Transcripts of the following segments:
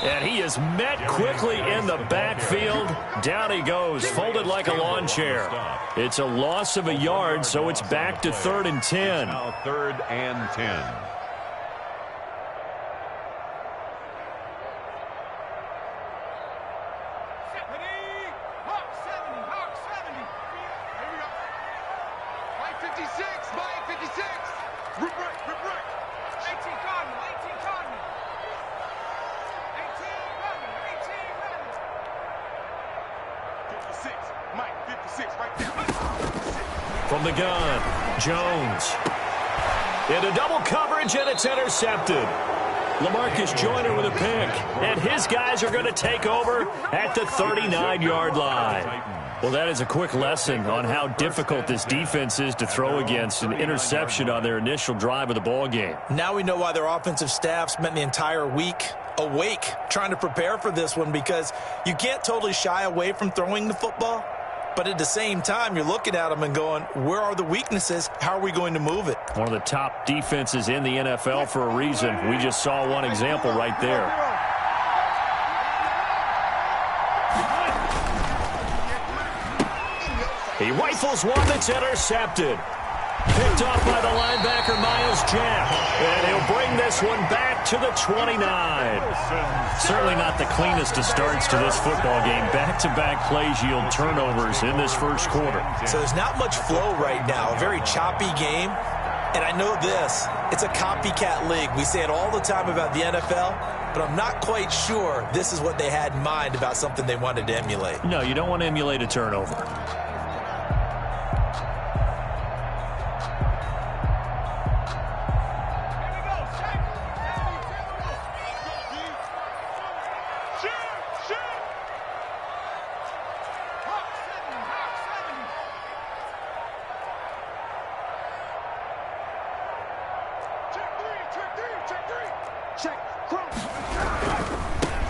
And he is met quickly in the backfield. Down he goes, folded like a lawn chair. It's a loss of a yard, so it's back to 3rd and 10. Now 3rd and 10. From the gun, Jones. Into double coverage, and it's intercepted. LaMarcus Joyner with a pick, and his guys are going to take over at the 39-yard line. Well, that is a quick lesson on how difficult this defense is to throw against. An interception on their initial drive of the ball game. Now we know why their offensive staff spent the entire week awake trying to prepare for this one, because you can't totally shy away from throwing the football. But at the same time, you're looking at them and going, where are the weaknesses? How are we going to move it? One of the top defenses in the NFL for a reason. We just saw one example right there. He rifles one that's intercepted. Picked off by the linebacker, Miles Jack. And he'll bring this one back to the 29. Certainly not the cleanest of starts to this football game. Back-to-back plays yield turnovers in this first quarter. So there's not much flow right now. A very choppy game. And I know this. It's a copycat league. We say it all the time about the NFL, but I'm not quite sure this is what they had in mind about something they wanted to emulate. No, you don't want to emulate a turnover.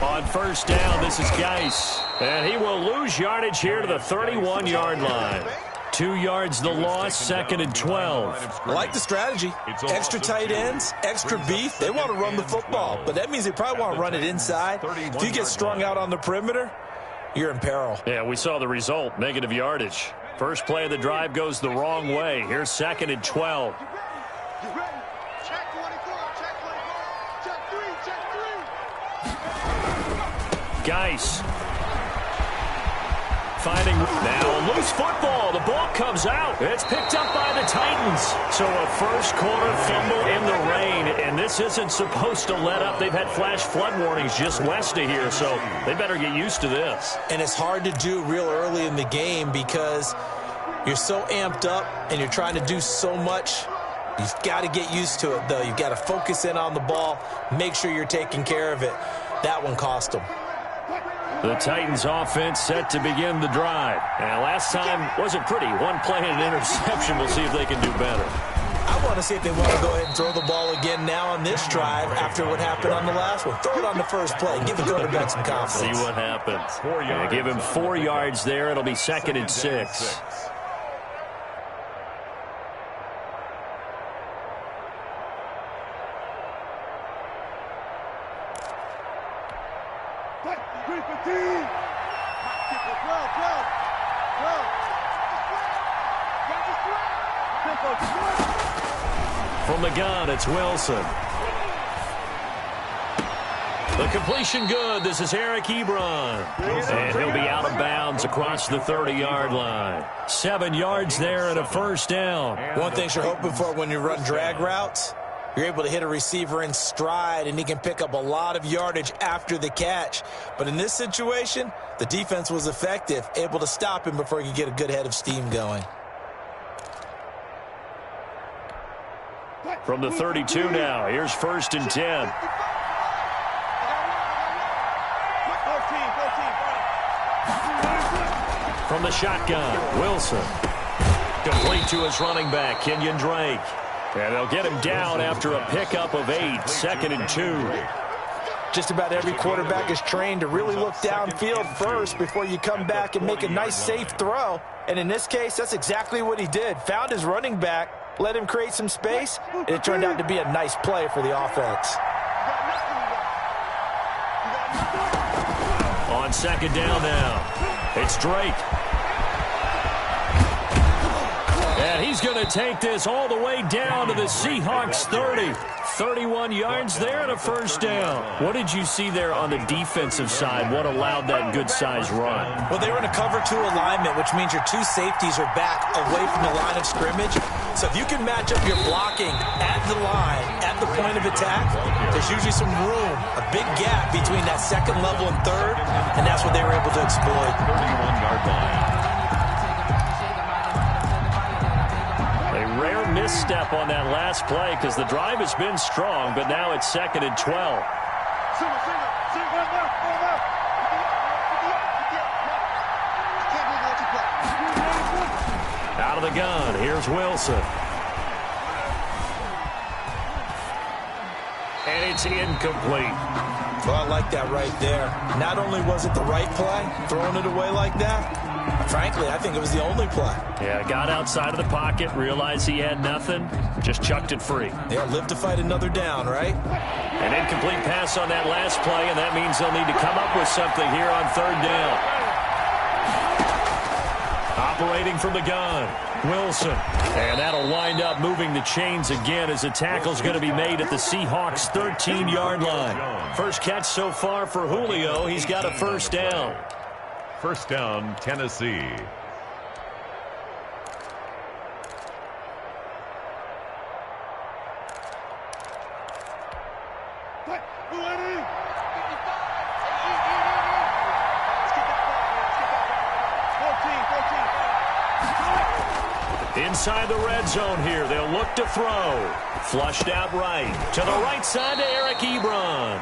On first down, this is Geis. And he will lose yardage here to the 31-yard line. 2 yards the loss, 2nd and 12. I like the strategy. Extra tight ends, extra beef. They want to run the football, but that means they probably want to run it inside. If you get strung out on the perimeter, you're in peril. Yeah, we saw the result, negative yardage. First play of the drive goes the wrong way. Here's 2nd and 12. Geis finding now a loose football. The ball comes out. It's picked up by the Titans. So a first quarter fumble in the rain, and this isn't supposed to let up. They've had flash flood warnings just west of here, so they better get used to this. And it's hard to do real early in the game because you're so amped up and you're trying to do so much. You've got to get used to it, though. You've got to focus in on the ball, make sure you're taking care of it. That one cost them. The Titans offense set to begin the drive. And last time wasn't pretty. One play and an interception. We'll see if they can do better. I want to see if they want to go ahead and throw the ball again now on this drive after what happened on the last one. Throw it on the first play. Give the quarterback some confidence. See what happens. Yeah, give him 4 yards there. It'll be 2nd and 6. From the gun, it's Wilson. The completion good. This is Eric Ebron. And he'll be out of bounds across the 30-yard line. 7 yards there and a first down. One thing you're hoping for when you run drag routes, you're able to hit a receiver in stride, and he can pick up a lot of yardage after the catch. But in this situation, the defense was effective, able to stop him before he could get a good head of steam going. From the 32 now, here's 1st and 10. From the shotgun, Wilson. Complete to his running back, Kenyon Drake. And they'll get him down after a pickup of 8, 2nd and 2. Just about every quarterback is trained to really look downfield first before you come back and make a nice, safe throw. And in this case, that's exactly what he did. Found his running back, let him create some space, and it turned out to be a nice play for the offense. On second down now, it's Drake. And he's going to take this all the way down to the Seahawks 30. 31 yards there and a first down. What did you see there on the defensive side? What allowed that good-sized run? Well, they were in a cover 2 alignment, which means your 2 safeties are back away from the line of scrimmage. So if you can match up your blocking at the line, at the point of attack, there's usually some room, a big gap between that second level and third, and that's what they were able to exploit. 31-yard line. Rare misstep on that last play because the drive has been strong, but now it's 2nd and 12. Out of the gun, here's Wilson. And it's incomplete. Well, I like that right there. Not only was it the right play, throwing it away like that, frankly, I think it was the only play. Yeah, got outside of the pocket, realized he had nothing, just chucked it free. Yeah, live to fight another down, right? An incomplete pass on that last play, and that means they'll need to come up with something here on 3rd down. Operating from the gun, Wilson. And that'll wind up moving the chains again as the tackle's going to be made at the Seahawks' 13-yard line. First catch so far for Julio. He's got a first down. First down, Tennessee. Inside the red zone here, they'll look to throw. Flushed out right. To the right side to Eric Ebron.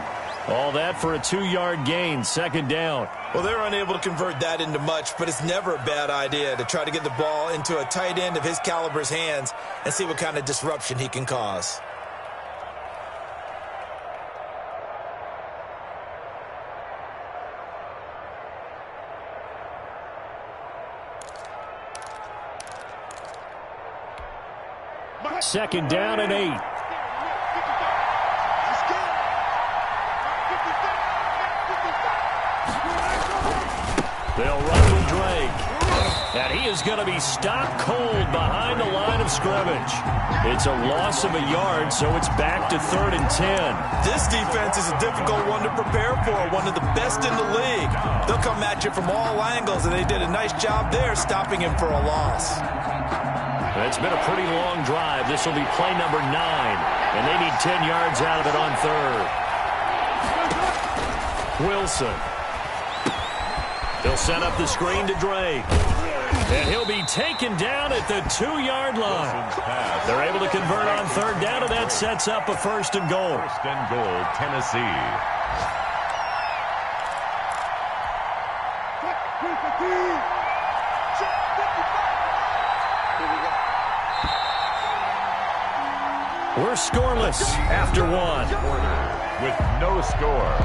All that for a 2-yard gain, 2nd down. Well, they're unable to convert that into much, but it's never a bad idea to try to get the ball into a tight end of his caliber's hands and see what kind of disruption he can cause. Second down and 8. They'll run with Drake. And he is going to be stopped cold behind the line of scrimmage. It's a loss of a yard, so it's back to 3rd and 10. This defense is a difficult one to prepare for, one of the best in the league. They'll come at you from all angles, and they did a nice job there stopping him for a loss. It's been a pretty long drive. This will be play number 9, and they need 10 yards out of it on 3rd. Wilson. He'll set up the screen to Drake. And he'll be taken down at the 2-yard line. They're able to convert on 3rd down, and that sets up a 1st and goal. 1st and goal, Tennessee. We're scoreless after 1. With no score.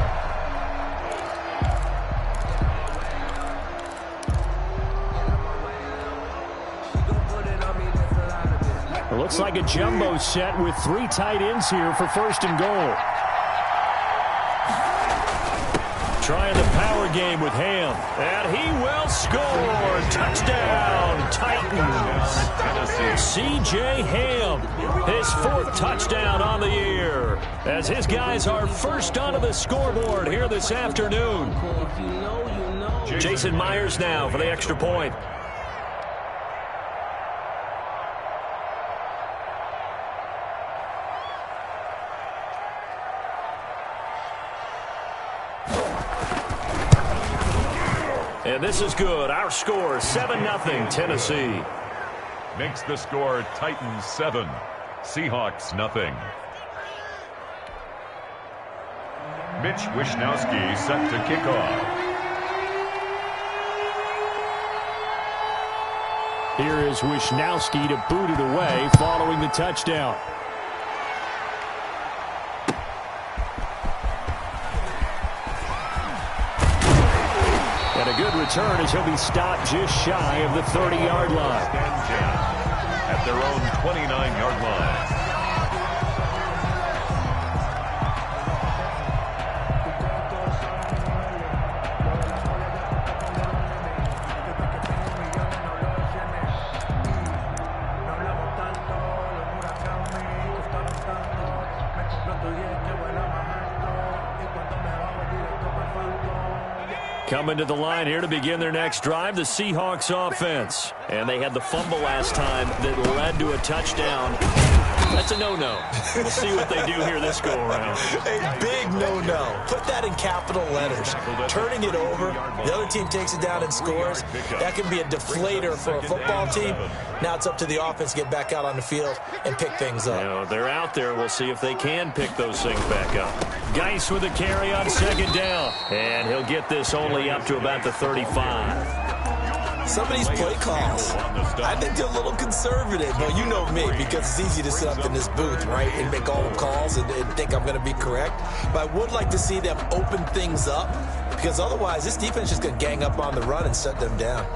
It looks like a jumbo set with 3 tight ends here for 1st and goal. Trying the power game with Ham. And he will score. Touchdown, Titans. C.J. Ham, his 4th touchdown on the year. As his guys are first onto the scoreboard here this afternoon. Jason Myers now for the extra point. And this is good. Our score, 7-0, Tennessee. Makes the score Titans 7, Seahawks 0. Mitch Wishnowsky set to kick off. Here is Wishnowsky to boot it away following the touchdown. And a good return as he'll be stopped just shy of the 30-yard line. At their own 29-yard line. Coming to the line here to begin their next drive, the Seahawks offense. And they had the fumble last time that led to a touchdown. That's a no-no. We'll see what they do here this go-around. A big no-no. Put that in capital letters. Turning it over, the other team takes it down and scores. That can be a deflator for a football team. Now it's up to the offense to get back out on the field and pick things up. You know, they're out there. We'll see if they can pick those things back up. Geis with a carry on second down. And he'll get this only up to about the 35. Some of these play calls, I think they're a little conservative. Well, you know me, because it's easy to sit up in this booth, right, and make all the calls and think I'm going to be correct. But I would like to see them open things up, because otherwise this defense is just going to gang up on the run and shut them down.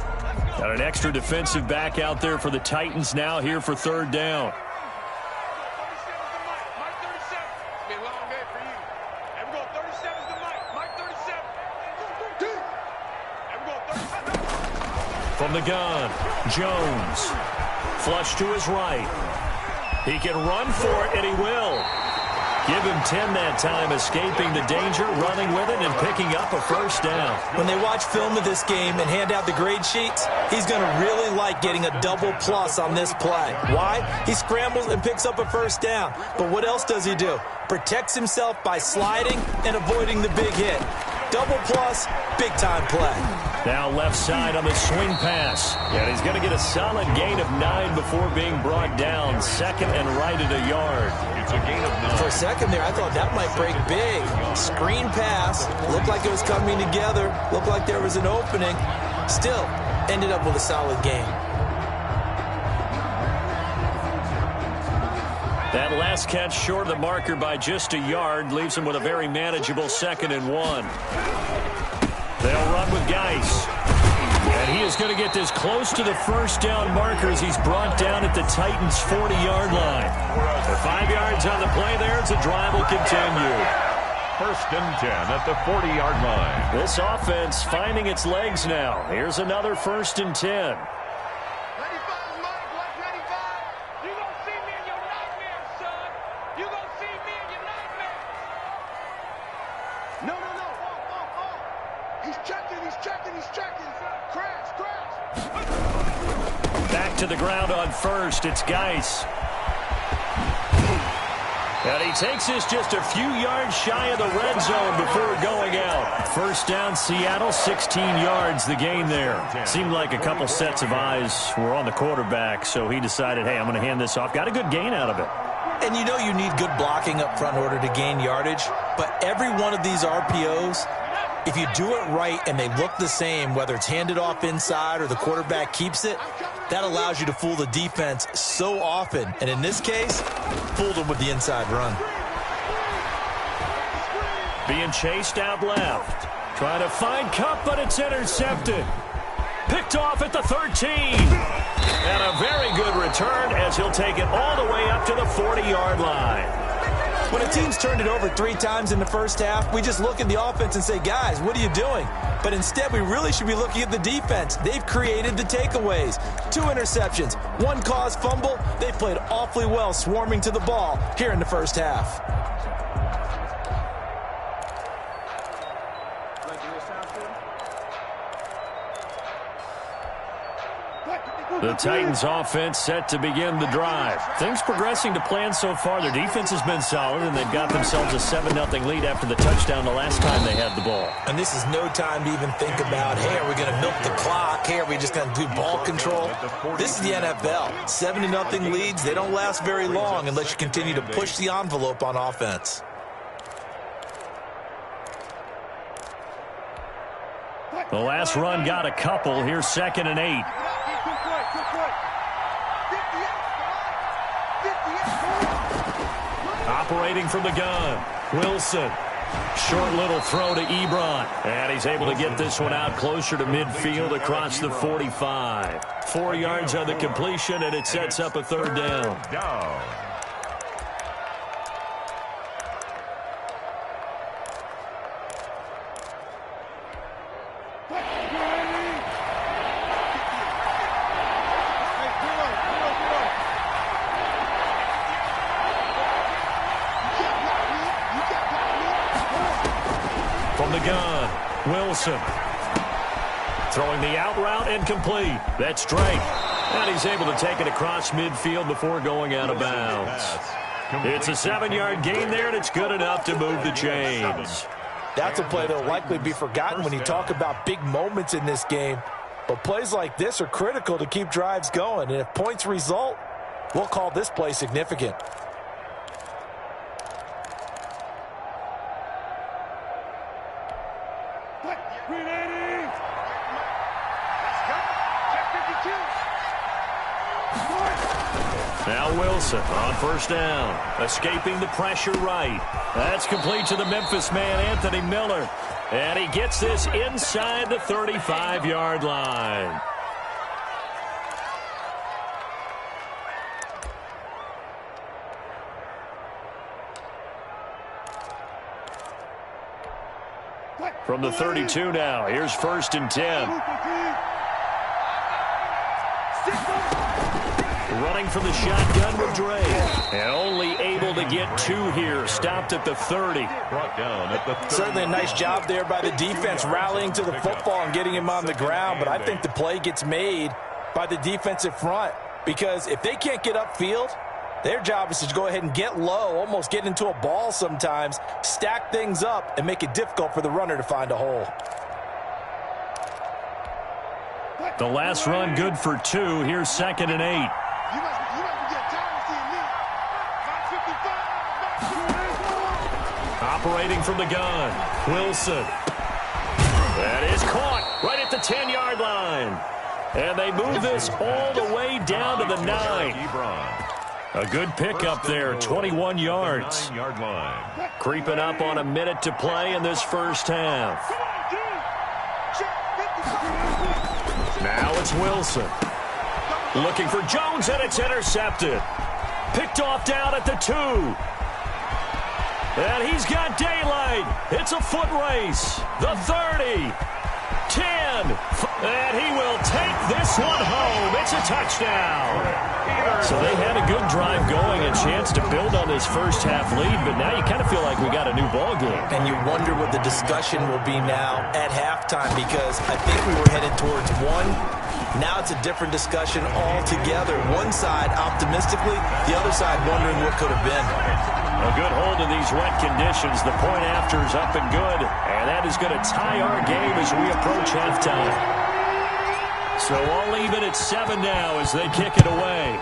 Got an extra defensive back out there for the Titans now here for third down. From the gun, Jones. Flush to his right. He can run for it, and he will. Give him 10 that time, escaping the danger, running with it, and picking up a first down. When they watch film of this game and hand out the grade sheets, he's going to really like getting a double plus on this play. Why? He scrambles and picks up a first down. But what else does he do? Protects himself by sliding and avoiding the big hit. Double plus, big-time play. Now left side on the swing pass. And he's going to get a solid gain of 9 before being brought down. Second and right at a yard. It's a gain of 9. For a second there, I thought that might break big. Screen pass. Looked like it was coming together. Looked like there was an opening. Still, ended up with a solid gain. That last catch short of the marker by just a yard leaves him with a very manageable 2nd and 1. They'll run with Geis. And he is going to get this close to the first down marker as he's brought down at the Titans' 40-yard line. The 5 yards on the play there as the drive will continue. 1st and 10 at the 40-yard line. This offense finding its legs now. Here's another 1st and 10. To the ground on first. It's Geis. And he takes this just a few yards shy of the red zone before going out. First down, Seattle, 16 yards, the gain there. Seemed like a couple sets of eyes were on the quarterback, so he decided, hey, I'm going to hand this off. Got a good gain out of it. And you know you need good blocking up front in order to gain yardage, but every one of these RPOs, if you do it right and they look the same, whether it's handed off inside or the quarterback keeps it, that allows you to fool the defense so often. And in this case, fooled them with the inside run. Being chased out left. Trying to find Cup, but it's intercepted. Picked off at the 13. And a very good return as he'll take it all the way up to the 40-yard line. When a team's turned it over 3 times in the first half, we just look at the offense and say, guys, what are you doing? But instead, we really should be looking at the defense. They've created the takeaways. 2 interceptions, 1 caused fumble. They played awfully well swarming to the ball here in the first half. The Titans offense set to begin the drive. Things progressing to plan so far. Their defense has been solid, and they've got themselves a 7-0 lead after the touchdown the last time they had the ball. And this is no time to even think about, hey, are we going to milk the clock? Hey, are we just going to do ball control? This is the NFL. 7-0 leads, they don't last very long unless you continue to push the envelope on offense. The last run got a couple. Here's 2nd and 8. Operating from the gun, Wilson. Short little throw to Ebron. And he's able to get this one out closer to midfield across the 45. 4 yards on the completion, and it sets up a 3rd down. From the gun, Wilson Throwing the out route and complete. That's Drake. And he's able to take it across midfield before going out of bounds. It's a 7-yard gain there, and it's good enough to move the chains. That's a play that will likely be forgotten when you talk about big moments in this game. But plays like this are critical to keep drives going. And if points result, we'll call this play significant. Now Wilson on first down, escaping the pressure right. That's complete to the Memphis man, Anthony Miller. And he gets this inside the 35-yard line. From the 32 now, here's 1st and 10. Running from the shotgun with Dre. And only able to get 2 here. Stopped at the 30. Brought down at the 30. Certainly a nice job there by the defense rallying to the football and getting him on the ground. But I think the play gets made by the defensive front. Because if they can't get upfield, their job is to go ahead and get low, almost get into a ball sometimes, stack things up, and make it difficult for the runner to find a hole. The last run good for 2. Here's 2nd and 8. Operating from the gun, Wilson. That is caught right at the 10-yard line. And they move this all the way down to the 9. A good pickup there, 21 yards. Creeping up on a minute to play in this first half. Now it's Wilson. Looking for Jones, and it's intercepted. Picked off down at the 2. And he's got daylight. It's a foot race. The 30. 10. And he will take this one home. It's a touchdown. So they had a good drive going, a chance to build on this first half lead, but now you kind of feel like we got a new ball game. And you wonder what the discussion will be now at halftime, because I think we were headed towards one. Now it's a different discussion altogether. One side optimistically, the other side wondering what could have been. A good hold in these wet conditions. The point after is up and good. And that is going to tie our game as we approach halftime. So all even at 7 now as they kick it away.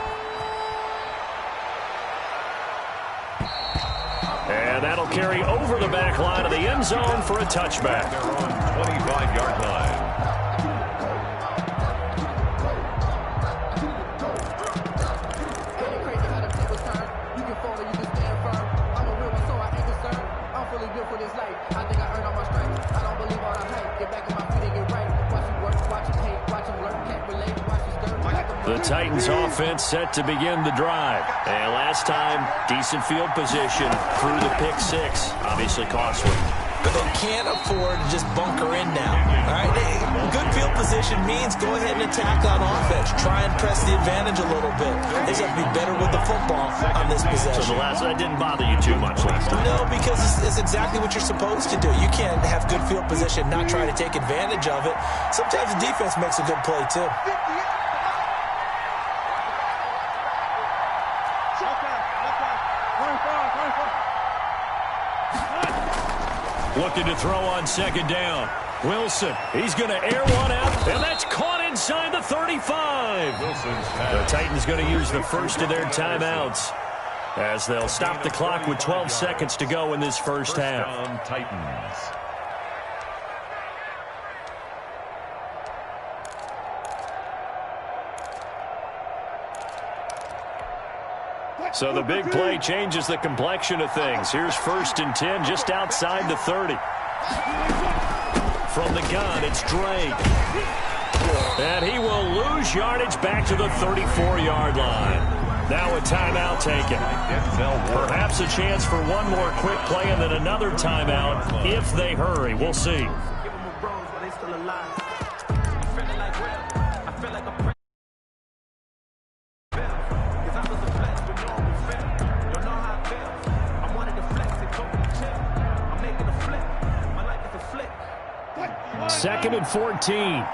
And that'll carry over the back line of the end zone for a touchback. They're on 25-yard line. The Titans offense set to begin the drive. And last time, decent field position through the pick 6. Obviously costly. But they can't afford to just bunker in now. All right, good field position means go ahead and attack on offense. Try and press the advantage a little bit. They just have to be better with the football on this possession. So the last that didn't bother you too much last time? No, because it's exactly what you're supposed to do. You can't have good field position, not try to take advantage of it. Sometimes the defense makes a good play too. Looking to throw on 2nd down. Wilson, he's going to air one out, and that's caught inside the 35. The Titans going to use the first of their timeouts as they'll stop the clock with 12 seconds to go in this first half. Titans. So the big play changes the complexion of things. Here's 1st and 10 just outside the 30. From the gun, it's Drake. And he will lose yardage back to the 34-yard line. Now a timeout taken. Perhaps a chance for one more quick play and then another timeout if they hurry. We'll see. Second and 14.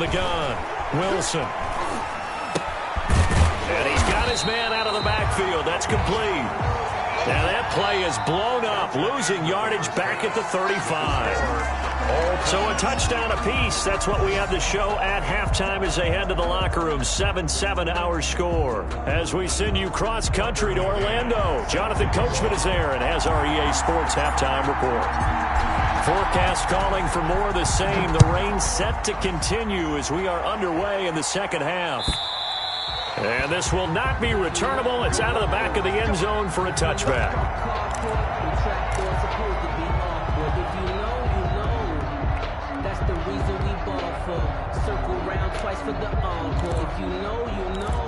the gun, Wilson. And he's got his man out of the backfield. That's complete. And that play is blown up, losing yardage back at the 35. So a touchdown apiece. That's what we have to show at halftime as they head to the locker room. 7-7 our score. As we send you cross-country to Orlando, Jonathan Coachman is there and has our EA Sports halftime report. Forecast calling for more of the same. The rain set to continue as we are underway in the second half. And this will not be returnable. It's out of the back of the end zone for a touchback. That's the reason we ball for. Circle round twice for the encore. If you know, you know.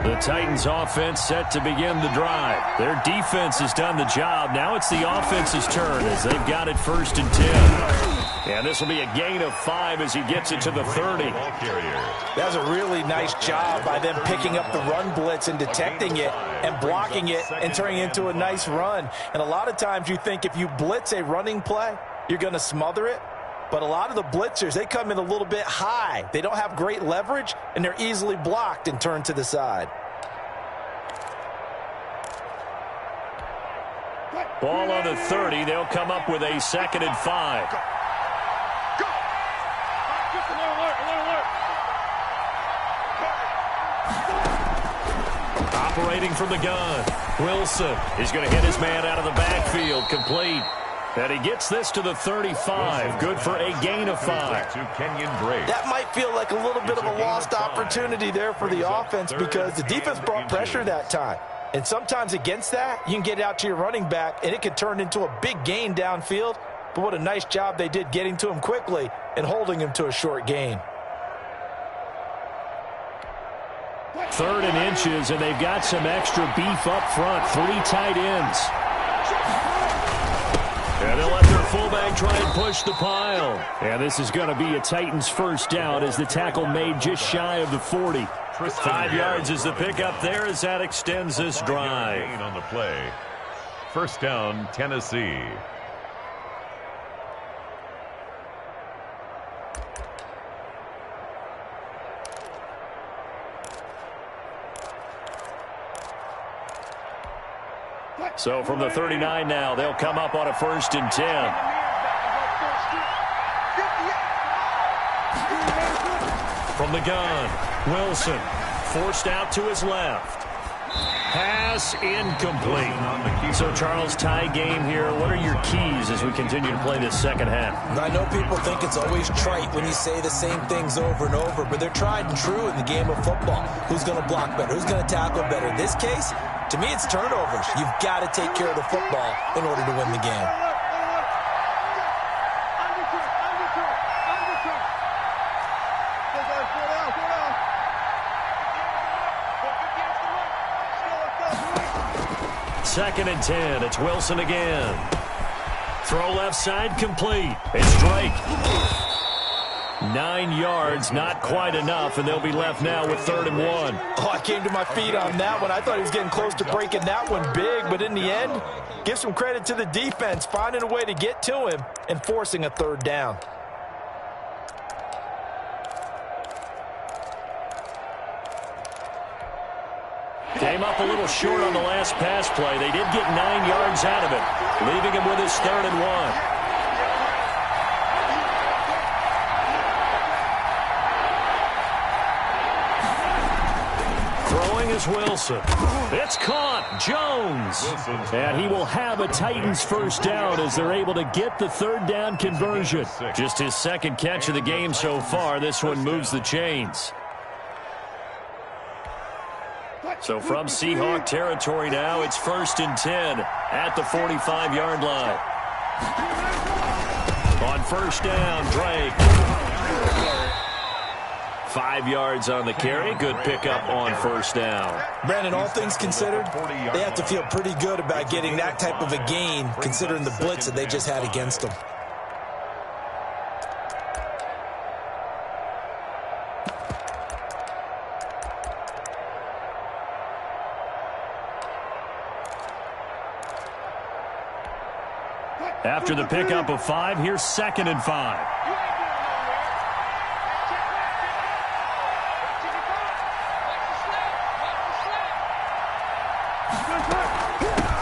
The Titans offense set to begin the drive. Their defense has done the job. Now it's the offense's turn as they've got it 1st and 10. And this will be a gain of 5 as he gets it to the 30. That was a really nice job by them picking up the run blitz and detecting it and blocking it and turning it into a nice run. And a lot of times you think if you blitz a running play, you're going to smother it. But a lot of the blitzers, they come in a little bit high. They don't have great leverage, and they're easily blocked and turned to the side. Ball on the 30. They'll come up with a 2nd and 5. Operating from the gun, Wilson. He's going to hit his man out of the backfield, complete. And he gets this to the 35. Good for a gain of 5. That might feel like a little bit of a lost opportunity there for the offense because the defense brought pressure that time. And sometimes against that, you can get out to your running back, and it could turn into a big gain downfield. But what a nice job they did getting to him quickly and holding him to a short gain. 3rd and inches, and they've got some extra beef up front. 3 tight ends. And they'll let their fullback try and push the pile. And this is going to be a Titans 1st down as the tackle made just shy of the 40. 5 yards is the pickup there as that extends this drive. On the play. 1st down, Tennessee. So from the 39 now, they'll come up on a 1st and 10. From the gun, Wilson forced out to his left. Pass incomplete. So, Charles, tie game here. What are your keys as we continue to play this second half? I know people think it's always trite when you say the same things over and over, but they're tried and true in the game of football. Who's going to block better? Who's going to tackle better? In this case, to me, it's turnovers. You've got to take care of the football in order to win the game. Second and 10. It's Wilson again. Throw left side complete. It's Drake. 9 yards, not quite enough, and they'll be left now with 3rd and 1. Oh, I came to my feet on that one. I thought he was getting close to breaking that one big, but in the end, give some credit to the defense, finding a way to get to him and forcing a 3rd down. Came up a little short on the last pass play. They did get 9 yards out of it, leaving him with his 3rd and 1. Throwing is Wilson. It's caught. Jones. And he will have a Titans 1st down as they're able to get the 3rd down conversion. Just his 2nd catch of the game so far. This one moves the chains. So from Seahawk territory now, it's 1st and 10 at the 45-yard line. On 1st down, Drake. 5 yards on the carry. Good pickup on 1st down. Brandon, all things considered, they have to feel pretty good about getting that type of a gain, considering the blitz that they just had against them. After the pickup of 5, here's 2nd and 5.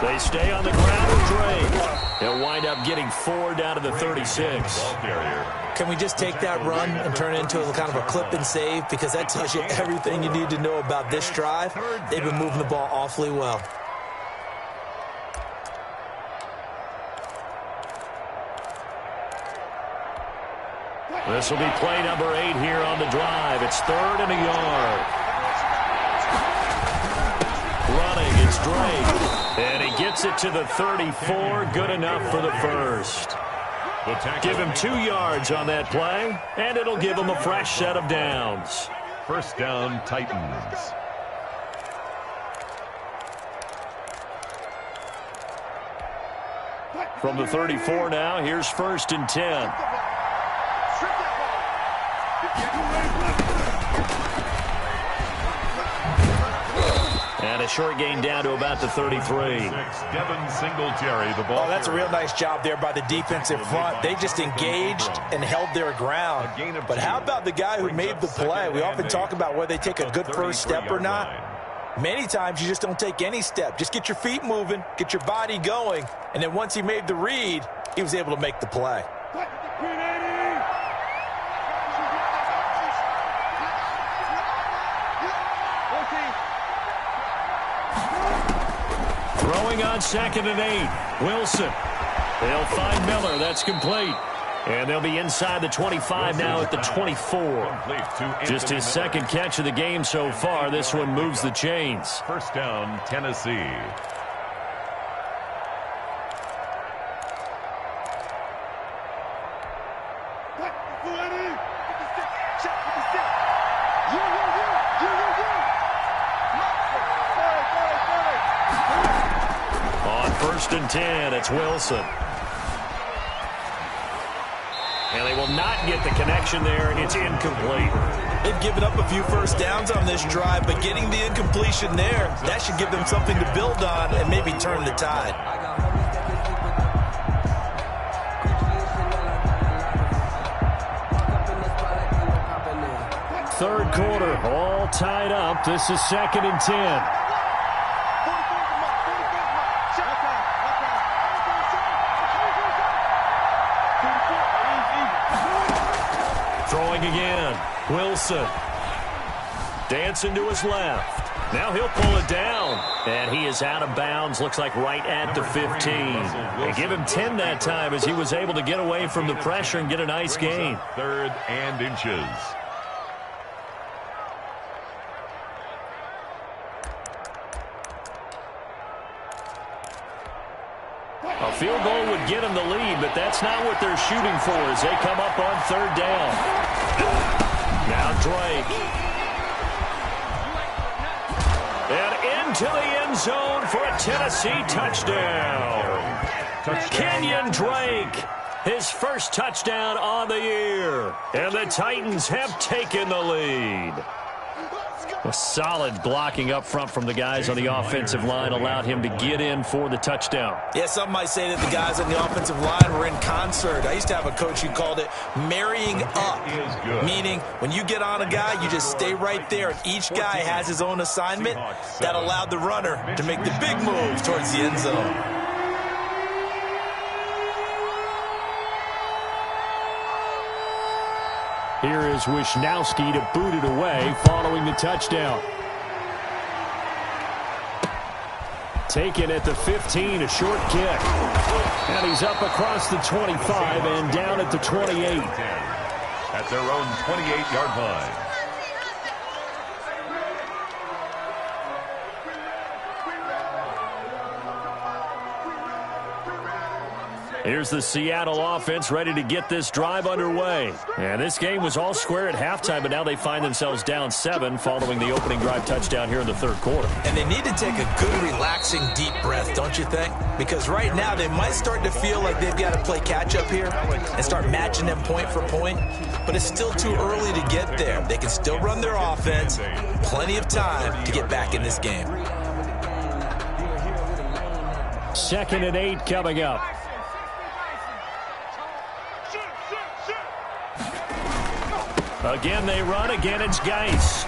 They stay on the ground with Drake. They'll wind up getting 4 down to the 36. Can we just take that run and turn it into a kind of a clip and save? Because that tells you everything you need to know about this drive. They've been moving the ball awfully well. This will be play number 8 here on the drive. It's 3rd and a yard. Running, it's Drake. And he gets it to the 34. Good enough for the first. Give him 2 yards on that play, and it'll give him a fresh set of downs. First down, Titans. From the 34 now, here's 1st and 10. And a short gain down to about the 33. Devin Singletary, the ball. Oh, that's a real nice job there by the defensive front. They just engaged and held their ground. But how about the guy who made the play? We often talk about whether they take a good first step or not. Many times you just don't take any step. Just get your feet moving, get your body going, and then once he made the read, he was able to make the play. Throwing on 2nd and 8. Wilson. They'll find Miller. That's complete. And they'll be inside the 25 now at the 24. Just his 2nd catch of the game so far. This one moves the chains. First down, Tennessee. On 1st and 10, it's Wilson. And they will not get the connection there. It's incomplete. They've given up a few first downs on this drive, but getting the incompletion there, that should give them something to build on and maybe turn the tide. Third quarter, all tied up. This is 2nd and 10. Throwing again. Wilson. Dancing to his left. Now he'll pull it down. And he is out of bounds. Looks like right at the 15. They give him 10 that time as he was able to get away from the pressure and get a nice gain. 3rd and inches. A field goal would get them the lead, but that's not what they're shooting for as they come up on 3rd down. Now Drake. And into the end zone for a Tennessee touchdown. Kenyon Drake, his first touchdown on the year. And the Titans have taken the lead. A solid blocking up front from the guys on the offensive line allowed him to get in for the touchdown. Yeah, some might say that the guys on the offensive line were in concert. I used to have a coach who called it marrying up, meaning when you get on a guy, you just stay right there, and each guy has his own assignment. That allowed the runner to make the big move towards the end zone. Here is Wisnowski to boot it away following the touchdown. Taken at the 15, a short kick. And he's up across the 25 and down at the 28. At their own 28-yard line. Here's the Seattle offense ready to get this drive underway. And this game was all square at halftime, but now they find themselves down 7 following the opening drive touchdown here in the 3rd quarter. And they need to take a good, relaxing, deep breath, don't you think? Because right now they might start to feel like they've got to play catch-up here and start matching them point for point. But it's still too early to get there. They can still run their offense. Plenty of time to get back in this game. 2nd and 8 coming up. Again, they run. Again, it's Geis.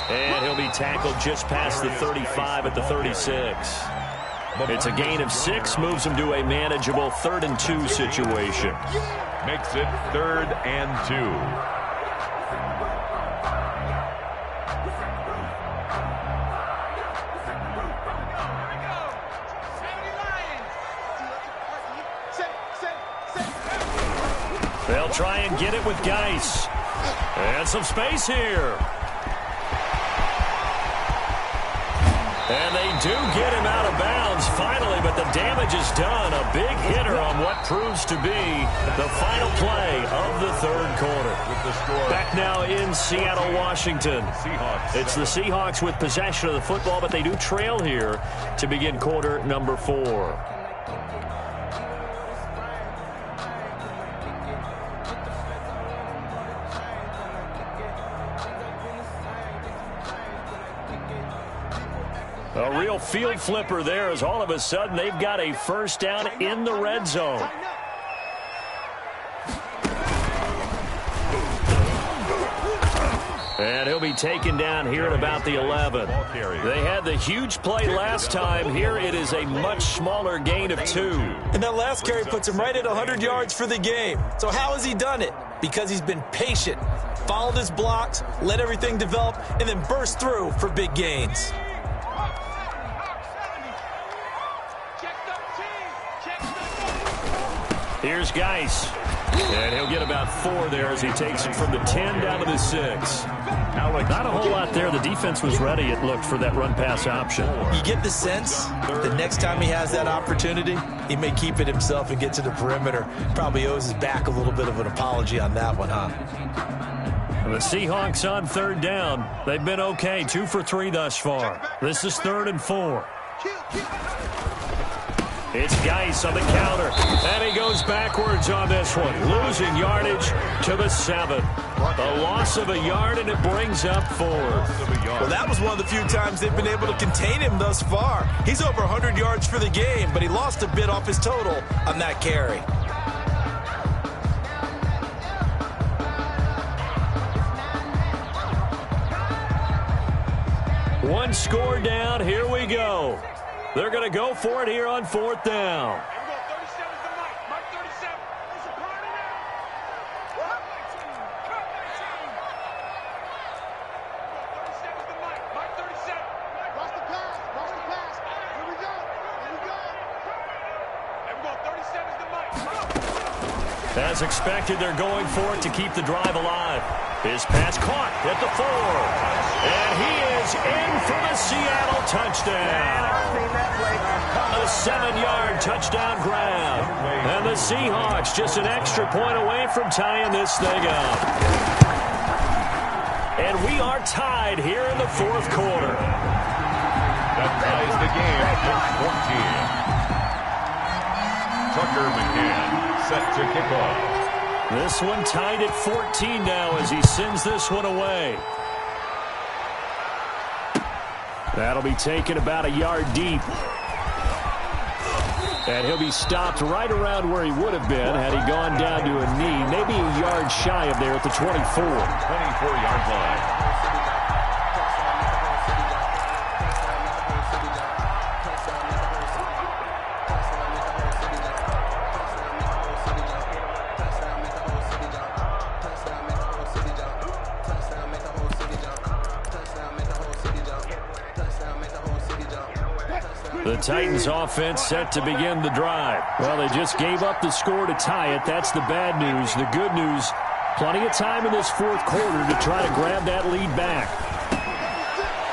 And he'll be tackled just past the 35 at the 36. It's a gain of 6, moves them to a manageable 3rd and 2 situation. Makes it 3rd and 2. They'll try and get it with Geis. And some space here. And they do get him out of bounds finally, but the damage is done. A big hitter on what proves to be the final play of the 3rd quarter. Back now in Seattle, Washington. It's the Seahawks with possession of the football, but they do trail here to begin quarter number 4. A real field flipper there as all of a sudden they've got a first down in the red zone. And he'll be taken down here at about the 11. They had the huge play last time. Here it is a much smaller gain of 2. And that last carry puts him right at 100 yards for the game. So how has he done it? Because he's been patient, followed his blocks, let everything develop, and then burst through for big gains. Here's Geis. And he'll get about 4 there as he takes it from the 10 down to the 6. Not a whole lot there. The defense was ready, it looked, for that run-pass option. You get the sense the next time he has that opportunity, he may keep it himself and get to the perimeter. Probably owes his back a little bit of an apology on that one, huh? The Seahawks on 3rd down. They've been okay, 2 for 3 thus far. This is 3rd and 4. It's Geis on the counter, and he goes backwards on this one, losing yardage to the 7. A loss of a yard, and it brings up 4. Well, that was one of the few times they've been able to contain him thus far. He's over 100 yards for the game, but he lost a bit off his total on that carry. One score down, here we go. They're going to go for it here on 4th down. As expected, they're going for it to keep the drive alive. His pass caught at the 4. And he is in for the Seattle touchdown. A 7-yard touchdown grab. And the Seahawks just an extra point away from tying this thing up. And we are tied here in the 4th quarter. That ties the game at 14. Tucker McCann set to kick off. This one tied at 14 now as he sends this one away. That'll be taken about a yard deep. And he'll be stopped right around where he would have been had he gone down to a knee, maybe a yard shy of there at the 24. 24-yard line. The Titans offense set to begin the drive. Well, they just gave up the score to tie it. That's the bad news. The good news, plenty of time in this 4th quarter to try to grab that lead back.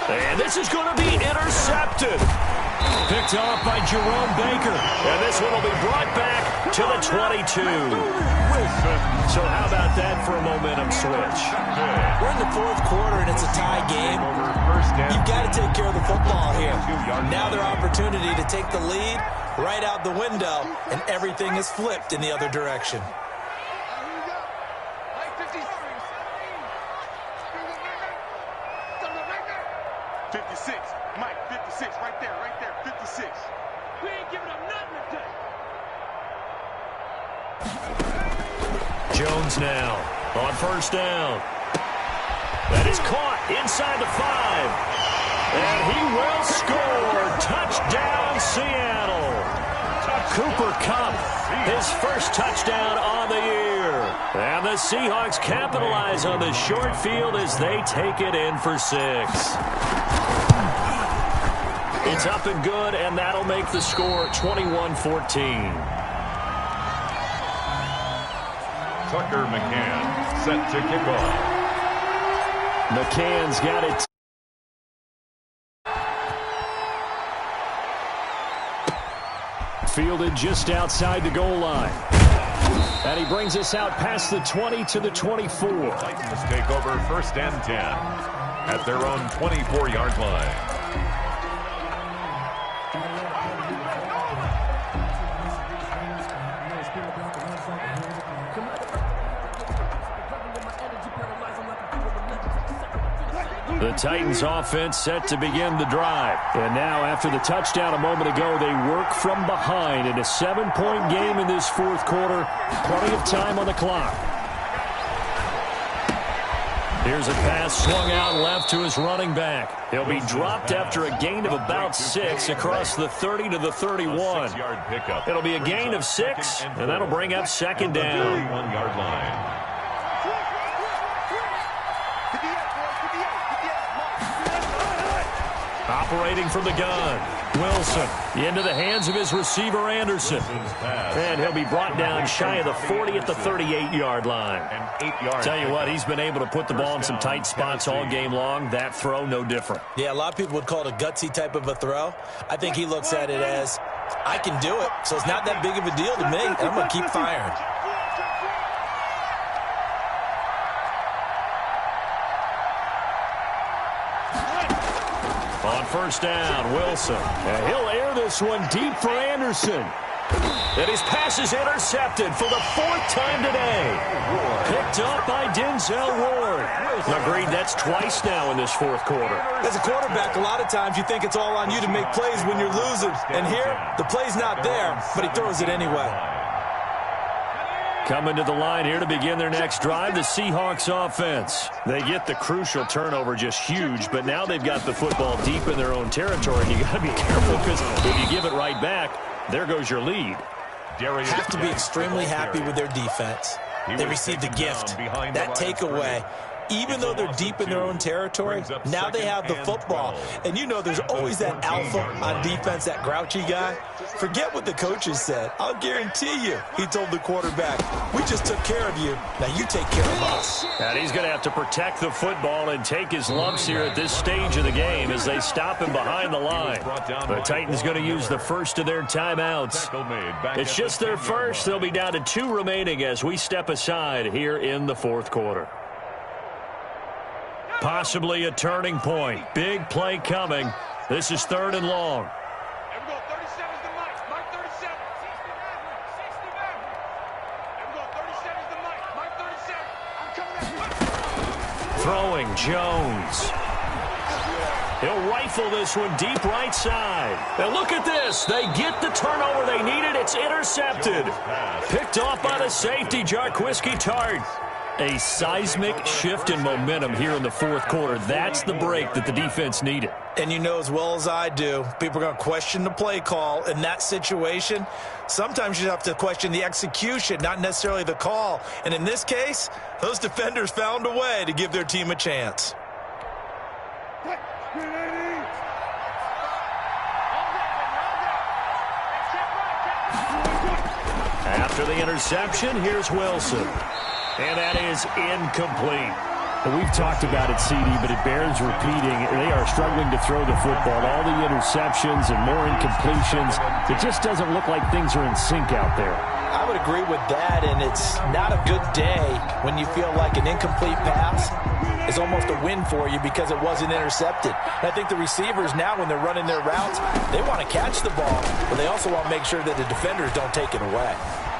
And this is going to be intercepted. Picked off by Jerome Baker. And this one will be brought back to the 22. So how about that for a momentum switch? We're in the 4th quarter, and it's a tie game. You've got to take care of the football here. Now their opportunity to take the lead right out the window, and everything is flipped in the other direction. Jones now on 1st down. That is caught inside the 5. And he will score. Touchdown, Seattle. Cooper Kupp, his first touchdown on the year. And the Seahawks capitalize on this short field as they take it in for 6. It's up and good, and that'll make the score 21-14. Tucker McCann set to kick off. McCann's got it. Fielded just outside the goal line. And he brings us out past the 20 to the 24. Titans take over 1st and 10 at their own 24-yard line. The Titans offense set to begin the drive. And now after the touchdown a moment ago, they work from behind in a 7-point game in this 4th quarter. Plenty of time on the clock. Here's a pass swung out left to his running back. He'll be dropped after a gain of about 6 across the 30 to the 31. It'll be a gain of 6, and that'll bring up 2nd down. 31-yard line. Operating from the gun, Wilson into the hands of his receiver, Anderson. And he'll be brought down shy of the 40 at the 38-yard line. Tell you what, he's been able to put the ball in some tight spots all game long. That throw, no different. Yeah, a lot of people would call it a gutsy type of a throw. I think he looks at it as, I can do it, so it's not that big of a deal to me, and I'm going to keep firing. On 1st down, Wilson. And he'll air this one deep for Anderson. And his pass is intercepted for the 4th time today. Picked up by Denzel Ward. Agreed, that's twice now in this 4th quarter. As a quarterback, a lot of times you think it's all on you to make plays when you're losing. And here, the play's not there, but he throws it anyway. Coming to the line here to begin their next drive, the Seahawks offense. They get the crucial turnover, just huge, but now they've got the football deep in their own territory, and you got to be careful because if you give it right back, there goes your lead. Have to be extremely happy with their defense. They received the gift. That takeaway, even though they're deep in their own territory, now they have the football. And you know there's always that alpha on defense, that grouchy guy. Forget what the coaches said. I'll guarantee you, he told the quarterback, we just took care of you. Now you take care of us. And he's going to have to protect the football and take his lumps here at this stage of the game as they stop him behind the line. The Titans going to use the first of their timeouts. It's just their first. They'll be down to 2 remaining as we step aside here in the 4th quarter. Possibly a turning point. Big play coming. This is 3rd and long. Throwing, Jones. He'll rifle this one deep right side. And look at this. They get the turnover they needed. It's intercepted. Picked off by the safety, Jarquiski Tart. A seismic shift in momentum here in the 4th quarter. That's the break that the defense needed. And you know as well as I do, people are going to question the play call in that situation. Sometimes you have to question the execution, not necessarily the call. And in this case, those defenders found a way to give their team a chance. After the interception, here's Wilson. And that is incomplete. We've talked about it, CD, but it bears repeating. They are struggling to throw the football. All the interceptions and more incompletions. It just doesn't look like things are in sync out there. I would agree with that, and it's not a good day when you feel like an incomplete pass is almost a win for you because it wasn't intercepted. And I think the receivers now, when they're running their routes, they want to catch the ball, but they also want to make sure that the defenders don't take it away.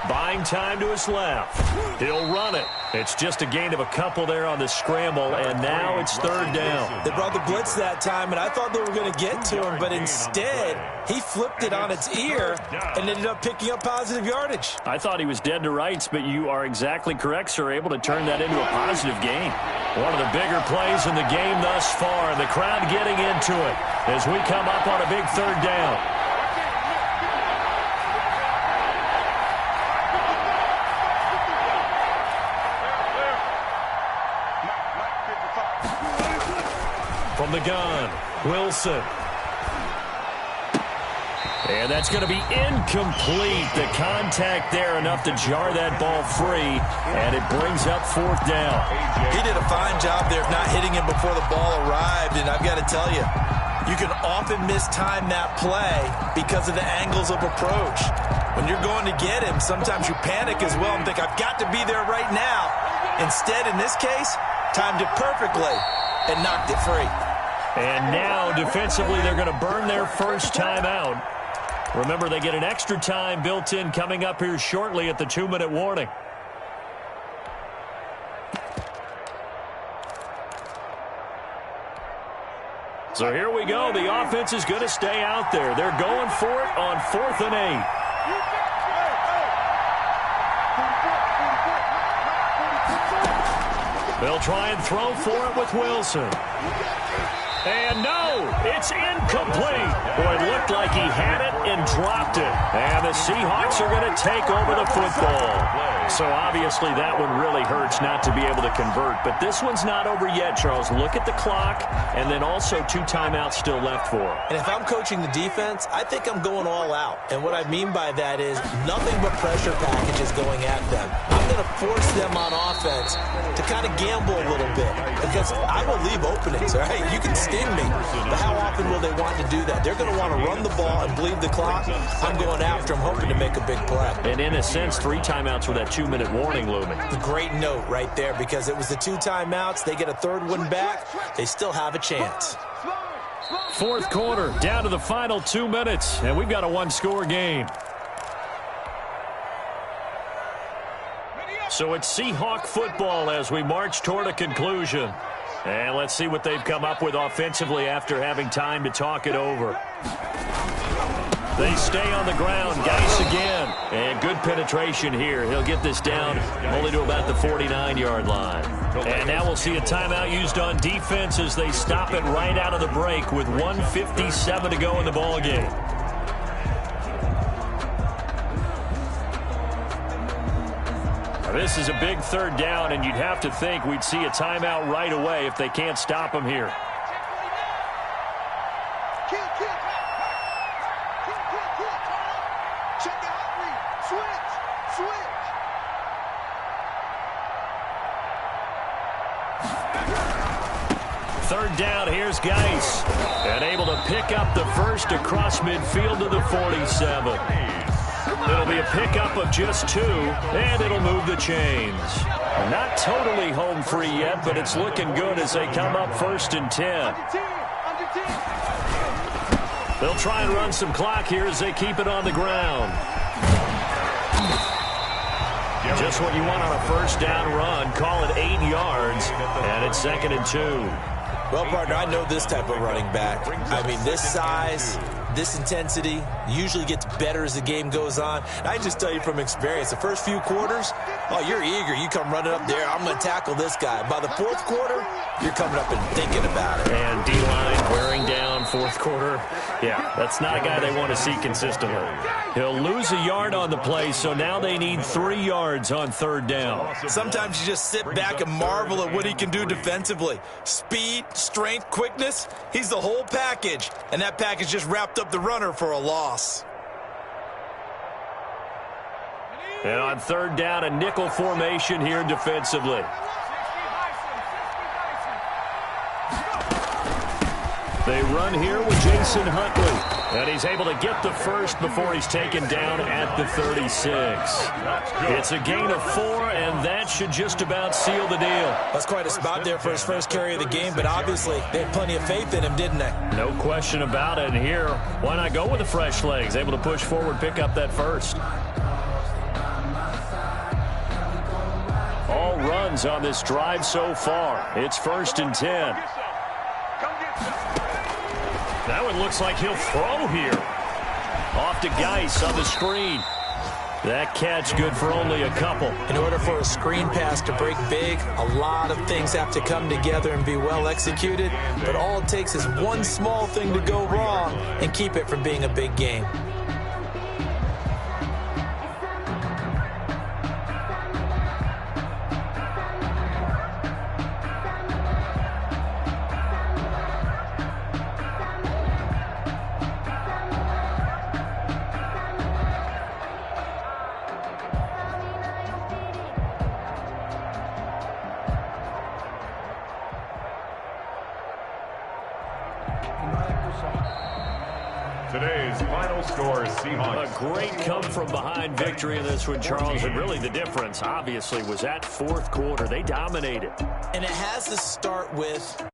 Buying time to his left. He'll run it. It's just a gain of a couple there on the scramble, and now it's 3rd down. They brought the blitz that time, and I thought they were going to get to him, but instead, he flipped it on its ear and ended up picking up positive yardage. I thought he was dead to rights, but you are exactly correct, sir, able to turn that into a positive gain. One of the bigger plays in the game thus far, and the crowd getting into it as we come up on a big 3rd down. the gun. Wilson. And that's going to be incomplete. The contact there enough to jar that ball free, and it brings up fourth down. He did a fine job there of not hitting him before the ball arrived, and I've got to tell you, you can often mistime that play because of the angles of approach. When you're going to get him, sometimes you panic as well and think, I've got to be there right now. Instead, in this case, timed it perfectly and knocked it free. And now, defensively, they're going to burn their first timeout. Remember, they get an extra time built in coming up here shortly at the 2-minute warning. So here we go. The offense is going to stay out there. They're going for it on 4th and 8. They'll try and throw for it with Wilson. And no, it's incomplete. Boy, it looked like he had it and dropped it. And the Seahawks are going to take over the football. So obviously that one really hurts not to be able to convert. But this one's not over yet, Charles. Look at the clock, and then also 2 timeouts still left for him. And if I'm coaching the defense, I think I'm going all out. And what I mean by that is nothing but pressure packages going at them. I'm going to force them on offense to kind of gamble a little bit because I will leave openings, all right? You can sting me, but how often will they want to do that? They're going to want to run the ball and bleed the clock. I'm going after them, hoping to make a big play. And in a sense, 3 timeouts with that 2-minute warning looming. A great note right there because it was the 2 timeouts. They get a 3rd one back. They still have a chance. 4th quarter, down to the final 2 minutes, and we've got a 1-score game. So it's Seahawk football as we march toward a conclusion. And let's see what they've come up with offensively after having time to talk it over. They stay on the ground. Geis again. And good penetration here. He'll get this down only to about the 49-yard line. And now we'll see a timeout used on defense as they stop it right out of the break with 1:57 to go in the ballgame. This is a big 3rd down, and you'd have to think we'd see a timeout right away if they can't stop him here. Third down, here's Geis. And able to pick up the first across midfield to the 47. It'll be a pickup of just 2, and it'll move the chains. Not totally home free yet, but it's looking good as they come up 1st and 10. They'll try and run some clock here as they keep it on the ground. Just what you want on a 1st down run. Call it 8 yards, and it's 2nd and 2. Well, partner, I know this type of running back. I mean, this size, this intensity usually gets better as the game goes on. And I just tell you from experience, the first few quarters, oh, you're eager. You come running up there, I'm going to tackle this guy. By the 4th quarter, you're coming up and thinking about it. And D-line wearing down 4th quarter. Yeah, that's not a guy they want to see consistently. He'll lose a yard on the play, so now they need 3 yards on 3rd down. Sometimes you just sit back and marvel at what he can do defensively. Speed, strength, quickness, he's the whole package. And that package just wrapped up the runner for a loss. And on 3rd down, a nickel formation here defensively. They run here with Jason Huntley. And he's able to get the first before he's taken down at the 36. It's a gain of 4, and that should just about seal the deal. That's quite a spot there for his first carry of the game, but obviously they had plenty of faith in him, didn't they? No question about it. And here, why not go with the fresh legs? Able to push forward, pick up that first. All runs on this drive so far. It's 1st and 10. That one looks like he'll throw here. Off to Geis on the screen. That catch good for only a couple. In order for a screen pass to break big, a lot of things have to come together and be well executed. But all it takes is one small thing to go wrong and keep it from being a big game. Today's final score, Seahawks. A great come-from-behind victory in this one, Charles. And really the difference, obviously, was that fourth quarter. They dominated. And it has to start with